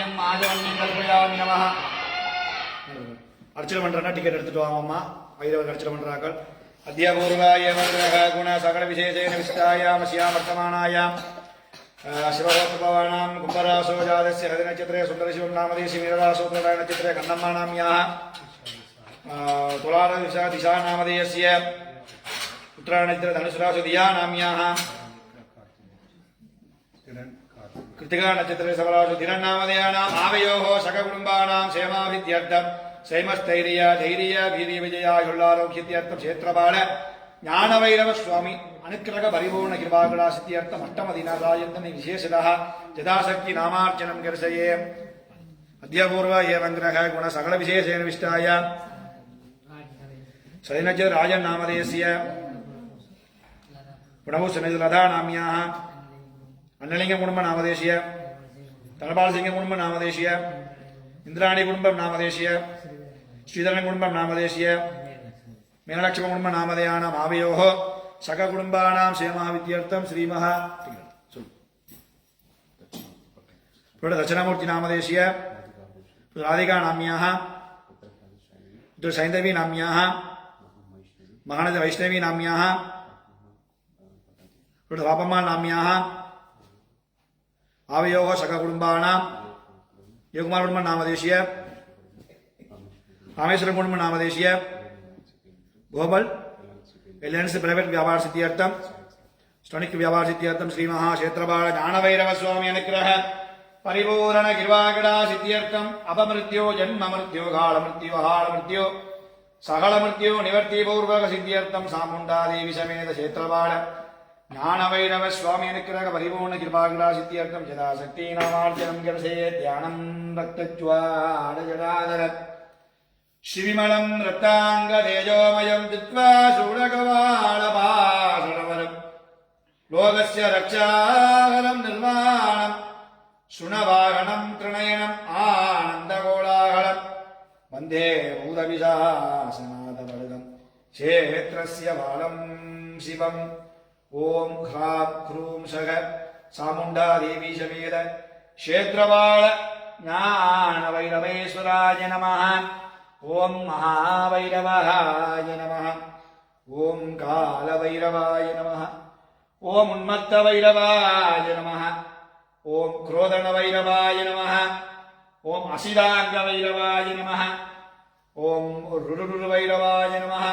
ஆஜன்யம் ஆஜவன்யம் கல்பயாமி நமः. அர்ச்சனை பண்றேன்னா டிக்கெட் எடுத்துட்டு வாங்கம்மா. வைரவர் அர்ச்சனை பண்றார்கள். அத்தியபூர்வாய மந்திரக குண சகல விசேஷேன விசிஷ்டாயாமஸ்யாம் வர்த்தமானாயாம் शिवभक्तभवानां कुम्भरासो जातस्य हरिनक्षत्रे सुन्दरशिवं नामधेयस्य मीनरासो नक्षत्रे कन्नम्मा नाम्याः तुलारदिशा दिशा नामधेयस्य उत्तरायणनक्षत्रे धनुसुरासो दिया नाम्याः कृत्तिका नक्षत्रे सबलासो दिनन्नामधेयानाम् आवयोः सककुटुम्बानां क्षेमाभिवृद्ध्यर्थं सैमस्थैर्य धैर्य वीर्यविजयायुल्लारोग्यत्यर्थं क्षेत्रपाल ज्ञानवैरव स्वामी अनुग्रह परिपूर्ण कृपाकला सिद्ध्यर्थम अष्टमदिनारायन्तन विशेषतः यथाशक्ति नामार्चनं कर्षये. अद्यपूर्व एव ग्रह गुण सकल विशेषेण विष्टाय सैनज राजन नामधेयस्य पुनः सनजलधा नाम्याः अन्नलिंग कुटुंब नामधेयस्य तलपाल सिंह कुटुंब नामधेयस्य इंद्राणी कुटुंब नामधेयस्य श्रीधरन कुटुंब नामधेयस्य मीनलक्ष्मी कुटुंब नामधेयानाम् आवयोः सककुटुम्बानां क्षेमाभिवृद्ध्यर्थं श्रीमः दक्षिणामूर्ति नामधेयस्य राधिका नाम्याः सैन्धवी नाम्याः महानद वैष्णवी नाम्याः वापम्मा नाम्याः आवयोः सककुटुम्बानां योगकुमार कुटुंब नामधेयस्य रामेश्वरं कुटुंब नामधेयस्य गोबल एलियंस प्राइवेट व्यापार सिद्ध्यर्थम स्टनिक व्यापार सिद्ध्यर्थम श्री महाक्षेत्रपाल ज्ञानभैरव स्वामी अनुग्रह परिपूर्ण कृपाकला सिद्ध्यर्थम अपमृत्यो जन्म मृत्यो काल मृत्यो हाल मृत्यो सकल मृत्यो निवर्ति पूर्वक सिद्ध्यर्थम चामुंडा देवी समेत क्षेत्रपाल ज्ञानभैरव स्वामी अनुग्रह परिपूर्ण कृपाकला सिद्ध्यर्थम यथाशक्ति नामार्चनं कर्षये. ध्यानं रक्तज्वाल जटाधर शिविमलं रक्तांग तेजोमयं दित्वा शूलकवालपाशरवरं लोकस्य रक्षाकरं निर्माणं शुनवाहनं त्रिनयनम् आनन्दकोलाहलं वन्दे भूतपिशाचनाथवरदं क्षेत्रस्य बालं शिवं. ओं ह्रां ह्रूं सः चामुण्डा देवी समेत क्षेत्रपाल ज्ञानभैरवेश्वराय नमः. ओं महाभैरवाय नमः. ओं कालभैरवाय नमः. ओं उन्मत्तभैरवाय नमः. ओं क्रोधनभैरवाय नमः. ओं असिदाङ्गभैरवाय नमः. ओं रुरुरुभैरवाय नमः.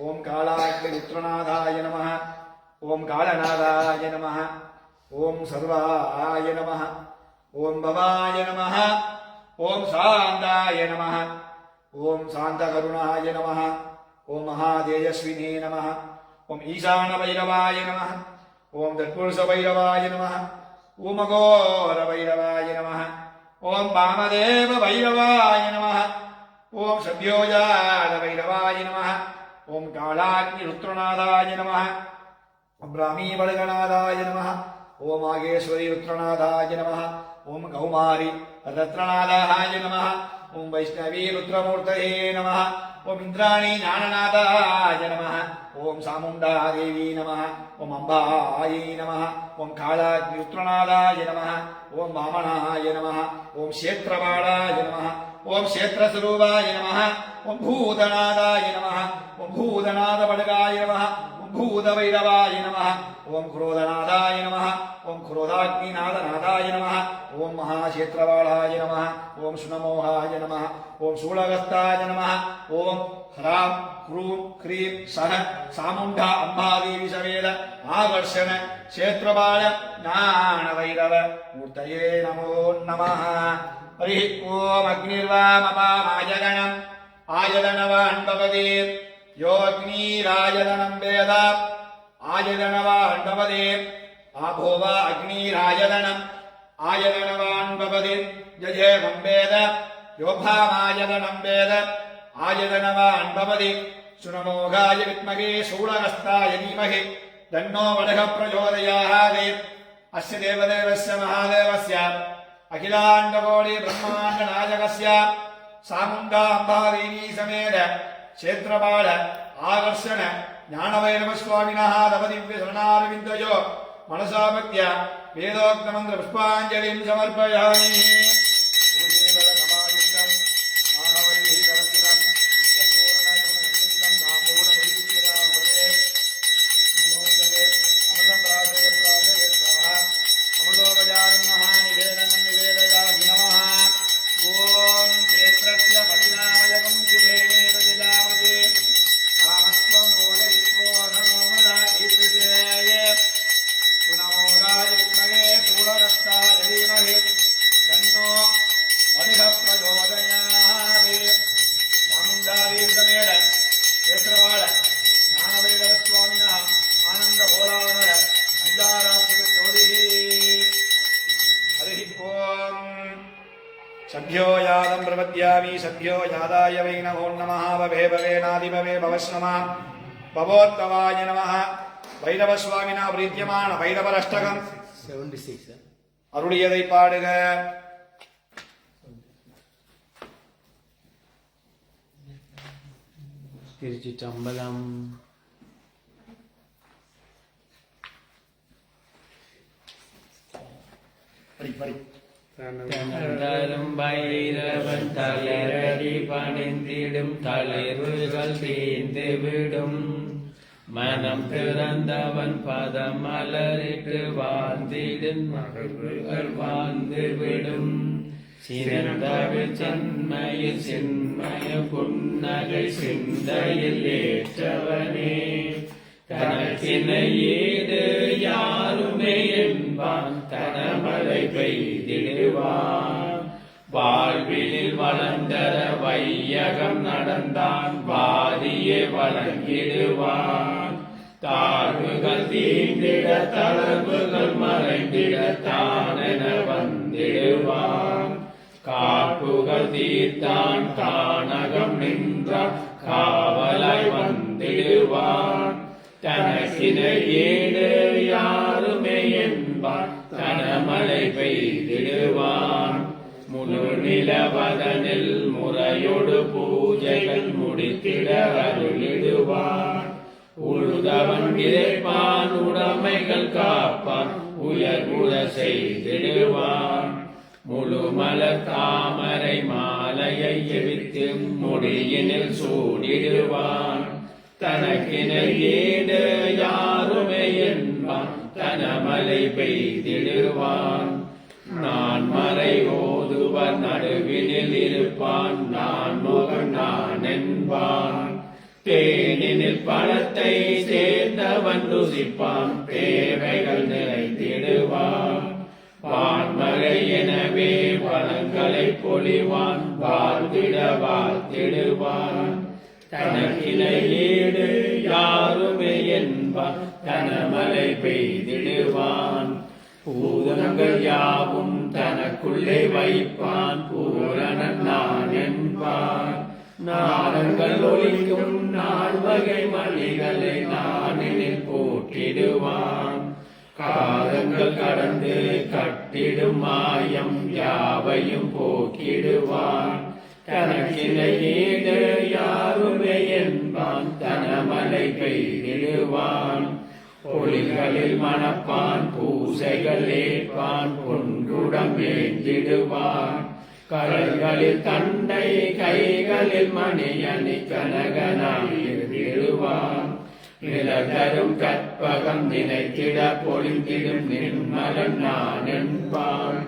ओं कालाग्निपुत्रनाथाय नमः. ओं कालनाथाय नमः. ओं सर्वाय नमः. ओं भवाय नमः. ओं शान्ताय नमः. ओं शान्तकरुणाय नमः. ओं महातेजस्विने नमः. ओं ईशानभैरवाय नमः. ओं तत्पुरुषभैरवाय नमः. ओं अघोरभैरवाय नमः. ओं वामदेवभैरवाय नमः. ओं सद्योजातभैरवाय नमः. ओं कालाग्निरुद्रनाथाय नमः. ओं ब्राह्मीबलगनाथाय नमः. ओं मागेश्वरी रुद्रनाथाय नमः. ओं कौमारी रत्ननाथाय नमः. ओं वैष्णवी रुद्रमूर्तये नमः. ओं इंद्राणी ज्ञाननाथाय नमः. ओं चामुण्डा देवी नमः. ओं अम्बायै नमः. ओं कालाग्निरुद्रनाथाय नमः. ओं वामनाय नमः. ओं क्षेत्रपालाय नमः. ओं क्षेत्रस्वरूपाय नमः. ओं भूतनाथाय नमः. ओं भूतनाथबलगाय नमः. ओं भूतभैरवाय नमः. ओं क्रोधनाथाय नमः. ओं क्रोधाग्निनाथनाथाय नमः. ओं महाक्षेत्रपालाय नमः. ओं सुनमोहाय नमः. ओं शूलहस्ताय नमः. ओं ह्रां ह्रूं क्रीं सः चामुण्डा अम्बादेवी समेत आकर्षण क्षेत्रपाल ज्ञानभैरव मूर्तये नमो नमः. हरिः ओम् अग्निर्वामपामायगणम् आयतनवान् भवति यो अग्निरायतनं वेद आयतनवान् भवति आभो वा अग्निरायतनम् आयतनवान् भवति यजेवं वेद यो भामायतनं वेद आयतनवान् भवति. सुनमोघाय विद्महे शूलहस्ताय धीमहि तन्नो वडः प्रचोदयात्. अस्य देवदेवस्य महादेवस्य अखिलाण्डकोटि ब्रह्माण्डनायकस्य चामुण्डा अम्बादेवी समेत क्षेत्रपाल आकर्षण ज्ञानभैरव स्वामिनः तव दिव्य शरणारविन्दयो मनसा भक्त्या वेदोक्तमन्त्र पुष्पाञ्जलिं समर्पयामि. सद्यो यादं प्रपद्यामि सद्यो यादाय वै नमो नमः भवे भवेनादिभवे भवस्नमः भवोत्तवाय नमः भैरवस्वामिना प्रीत्यमान भैरवरष्टकम् 76 அருளியதை பாடுக. திருச்சிற்றம்பலம். தரும் பைரவன் தளரடி பணிந்திடும் தளிர்வுகள் தீர்ந்து விடும் மனம் திறந்தவன் பதம் மலரிட்டு வாழ்ந்திடும் மகிழ்வுகள் வாழ்ந்து விடும் சிறந்தவில் சென்மையில் சின்மய புன்னகை சிந்தையில் ஏற்றவனே தனக்கினை ஏது யாருமே என்பான் தனமழை பெய்திடுவான் வாழ்வினில் வளர்ந்தர வையகம் நடந்தான் வாரியே வழங்கிடுவான் தாழ்வுகள் தீண்டிட தளர்வுகள் மறைந்திட தானென வந்திடுவான் காப்புகள் தீர்த்தான் கானகம் நின்றான் காவலாய் வந்திடுவான் தனக்கினை ஏடு யாருமே என்பான் தனமழை பெய்திடுவான் முழு நிலவதனில் முறையோடு பூஜைகள் முடித்திட அருளிடுவான் உழுதவன் விதைப்பான் உடைமைகள் காப்பான் உயர்வுற செய்திடுவான் முழு மலர் தாமரை மாலையை எவித்து முடியினில் சூடிடுவான் தனக்கினை ஏடு யாருமே என்பான் தனமழை பெய்திடுவான் நான் மறை ஓதுவர் நடுவினில் இருப்பான் நான் முகன் நான் என்பான் தேனினில் பழத்தை சேர்ந்தவன் ருசிப்பான் தேவைகள் நிறைத்திடுவான் வான்மழை எனவே வளங்களை பொழிவான் வாழ்ந்திட வாழ்த்திடுவான் தனக்கினை ஏடு யாருமே என்பான் தனமழை பெய்திடுவான் பூதங்கள் யாவும் தனக்குள்ளே வைப்பான் பூரணன் நான் என்பான் நாடங்கள் ஒழிக்கும் நால்வகை மணிகளை நானினில் போற்றிடுவான் காலங்கள் கடந்து கட்டிடும் மாயம் யாவையும் போக்கிடுவான் தனக்கினை ஏது யாருமே என்பான் தனமழை பெய்திடுவான் பொழில்களில் மணப்பான் பூசைகள் ஏற்பான் பொன்றுடம் ஏந்திடுவான் கலைகளில் தண்டை கைகளில் மணியணி கனகனாயிருவான் நிலதரும் கற்பகம் நினைத்திட பொழிந்திடும் நிர்மலன் நான் என்பான்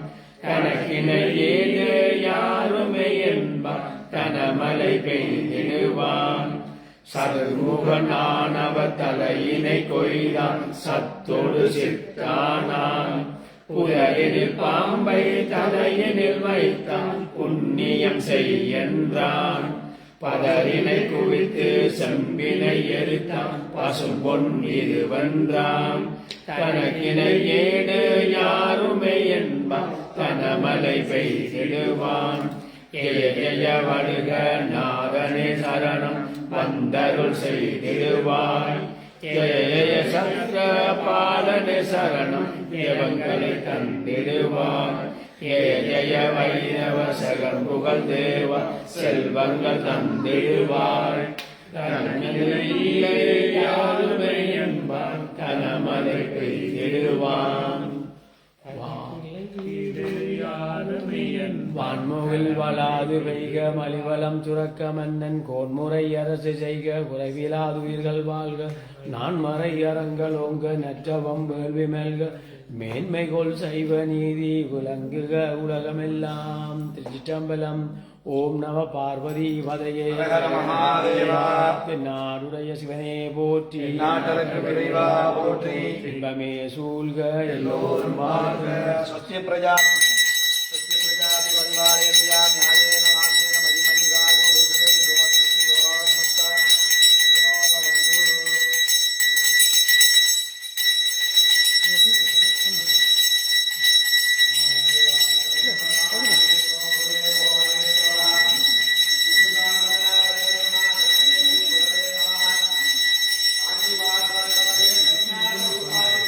தனக்கினை ஏது யாருமே என்பான் தனமழை பெய்திடுவான் சதுர்முகனானவ தலையினை கொய்தான் சத்தோடு சித்தானான் புதையினில் பாம்பை தலையினில் வைத்தான் புண்ணியம் செய்யென்றான் பதரினை குவித்து செம்பினை எரித்தான் பசும் பொன் இது வென்றான் தனக்கினை ஏடு யாருமே என்பான் தனமழை பெய்திடுவான் ஏய வடுக நாதனே சரணம் வந்தருள் செய்திடுவாய் ஏய சத்ர பாலனே சரணம் தேவங்களை தந்திடுவாய் ஏய வைரவ சகர் புகழ் தேவ செல்வங்கள் தந்திடுவாய் தனக்கினை யாருமே என்பான் தனமழை பெய்திடுவான் வான்முகில் வளாது பெய்க மலிவலம் சுரக்க மன்னன் கோன்முறை அரசு செய்க குறைவிலாது உயிர்கள் வாழ்க நான் மறை அறங்கள் ஓங்க நற்றவம் வேள்வி மெல்க மேன்மைகொள் செய்வ நீதி விளங்குக உலகமெல்லாம். திருச்சிற்றம்பலம். ஓம் நம பார்வதி வதையே நாடுடைய சிவனே போற்றி போற்றி இன்பமே சூழ்க எல்லோரும் பிரஜா